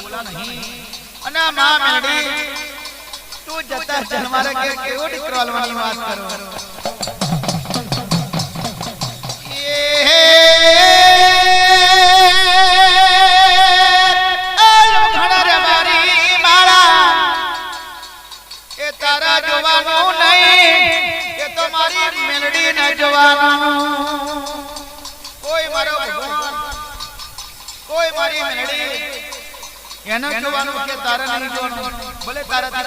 બોલાતું નહીં અને આ માં મેલડી તું જતા જન્મારે કે કેવો દીકરો આલવાની વાત કરો તારા જોવાનું નહીં એ તો મારી મેલડી ન જોવાનું કોઈ મારો ભગવાન કોઈ મારી મેલડી એને જોવાનું કે તારે નહીં જોવાનું ભલે તારાથી